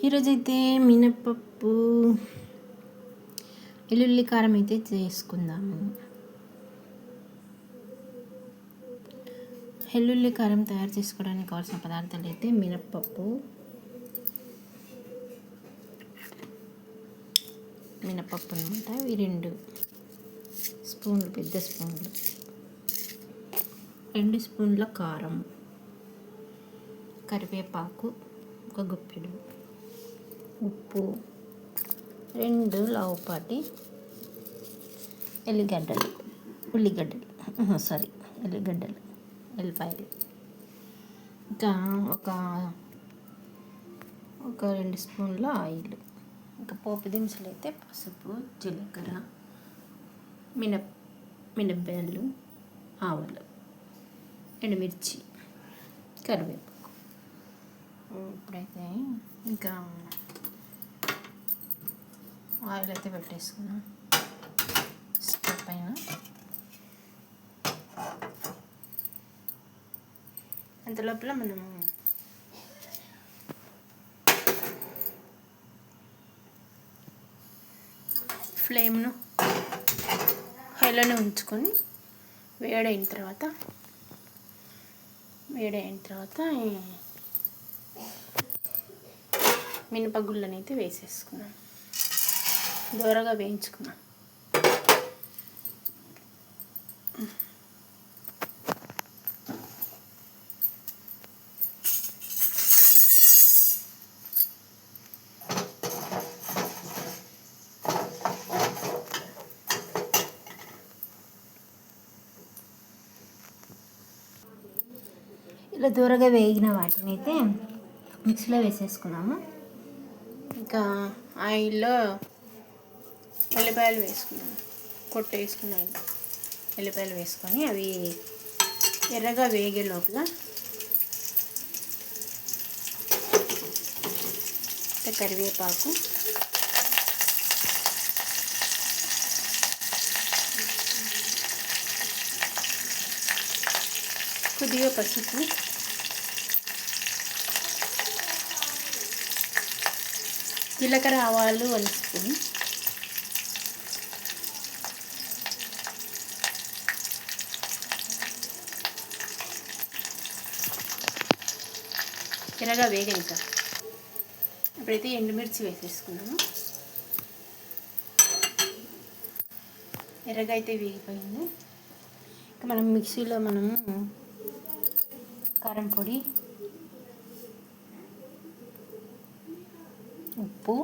ఈరోజైతే మినపప్పు వెల్లుల్లి కారం అయితే చేసుకుందాము. వెల్లుల్లి కారం తయారు చేసుకోవడానికి కావాల్సిన పదార్థాలు అయితే మినపప్పు అనమాట. ఇవి 2 స్పూన్లు, పెద్ద స్పూన్లు, 2 స్పూన్ల కారం, కరివేపాకు 1 గుప్పెడు, ఉప్పు, 2 లావుపాటి ఎల్లిగడ్డలు, ఎల్లిపాయలు, ఇంకా ఒక 2 స్పూన్ల ఆయిల్, ఇంకా పోపు దినుసులు అయితే పసుపు, జీలకర్ర, మినప్పాలు, ఆవాలు, ఎండుమిర్చి, కరివేపాకు. ఇప్పుడైతే ఇంకా ఆయిల్ అయితే పెట్టేసుకున్నాం స్టవ్ పైన. అంత లోపల మనము ఫ్లేమ్ను హైలోనే ఉంచుకొని వేడైన తర్వాత మినపగుళ్ళని అయితే వేసేసుకున్నాం, దూరగా వేయించుకున్నాం. ఇలా దూరగా వేగిన వాటిని అయితే మిక్సీలో వేసేసుకున్నాము. ఇంకా ఆయిల్లో ఎల్లిపాయలు వేసుకున్నాము, కొట్టేసుకున్న ఎల్లిపాయలు వేసుకొని అవి ఎర్రగా వేగే లోపల కరివేపాకు, కొద్దిగా పసుపు, జీలకర్ర, ఆవాలు 1 స్పూన్, ఎర్రగా వేగాక ఇప్పుడైతే ఎండుమిర్చి వేసేసుకున్నాము. ఎర్రగా అయితే వేగిపోయింది. ఇంకా మనం మిక్సీలో కారం పొడి, ఉప్పు,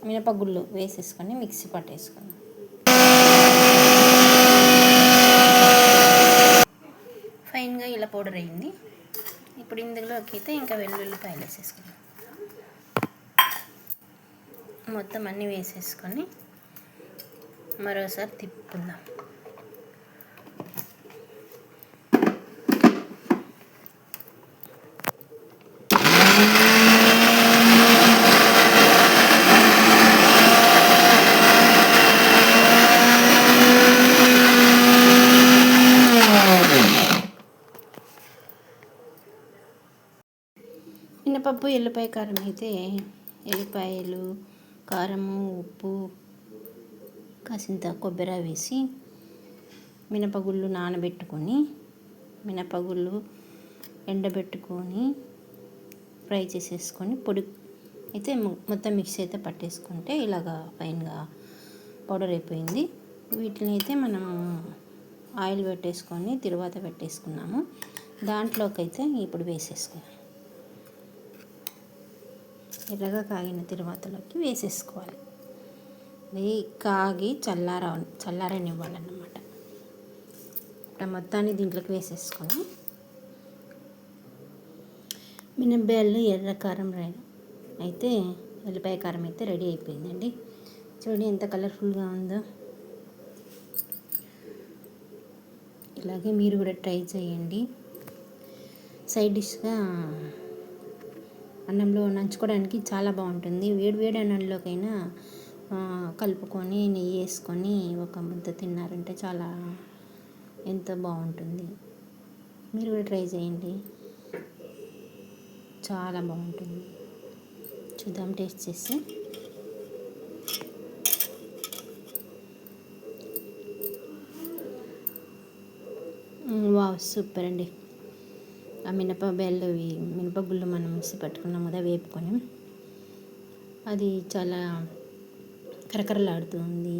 మినపగుళ్ళు వేసేసుకొని మిక్సీ పట్టేసుకున్నాం. ఫైన్గా ఇలా పౌడర్ అయింది. ఇప్పుడు ఇందులోకి అయితే ఇంకా వెల్లుల్లిపాయలు వేసేసుకున్నాం. మొత్తం అన్నీ వేసేసుకొని మరోసారి తిప్పుకుందాం. మినపప్పు, ఎల్లిపాయ కారం అయితే ఎల్లిపాయలు, కారము, ఉప్పు, కాసింత కొబ్బరి వేసి మినపగుళ్ళు నానబెట్టుకొని, మినపగుళ్ళు ఎండబెట్టుకొని ఫ్రై చేసేసుకొని పొడి అయితే మొత్తం మిక్సీ అయితే పట్టేసుకుంటే ఇలాగా ఫైన్గా పౌడర్ అయిపోయింది. వీటిని అయితే మనం ఆయిల్ పెట్టేసుకొని తిరువాత పెట్టేసుకున్నాము. దాంట్లోకి అయితే ఇప్పుడు వేసేసుకున్నాం. ఎర్రగా కాగిన తిరువాతలోకి వేసేసుకోవాలి. అది కాగి చల్లారనివ్వాలన్నమాట. ఇప్పుడు మొత్తాన్ని దీంట్లోకి వేసేసుకొని మినప్పాలు, ఎర్ర కారం అయితే ఎల్లిపాయ కారం అయితే రెడీ అయిపోయిందండి. చూడండి ఎంత కలర్ఫుల్గా ఉందో. ఇలాగే మీరు కూడా ట్రై చేయండి. సైడ్ డిష్గా అన్నంలో నంచుకోవడానికి చాలా బాగుంటుంది. వేడి అన్నంలోకైనా కలుపుకొని నెయ్యి వేసుకొని ఒక ముద్ద తిన్నారంటే చాలా ఎంతో బాగుంటుంది. మీరు కూడా ట్రై చేయండి, చాలా బాగుంటుంది. చూద్దాం టేస్ట్ చేసి. వావ్, సూపర్ అండి. ఆ మినపగుళ్ళు మనం మిక్సీ పట్టుకున్నాం కదా, వేపుకొని, అది చాలా కరకరలాడుతుంది.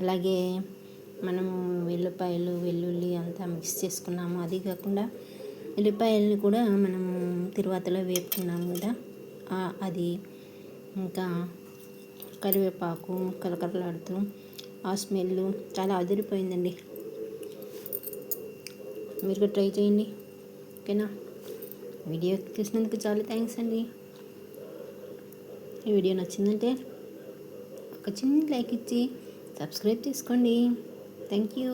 అలాగే మనము వెల్లుల్లి అంతా మిక్స్ చేసుకున్నాము. అది కాకుండా ఎల్లిపాయలని కూడా మనము తిరువాతలో వేపుకున్నాము కదా, అది, ఇంకా కరివేపాకు కరకరలాడుతూ ఆ స్మెల్ చాలా అదిరిపోయిందండి. మీరు కూడా ట్రై చేయండి, ఓకేనా? వీడియో చూసినందుకు చాలా థ్యాంక్స్ అండి. ఈ వీడియో నచ్చిందంటే ఒక చిన్న లైక్ ఇచ్చి సబ్స్క్రైబ్ చేసుకోండి. Thank you.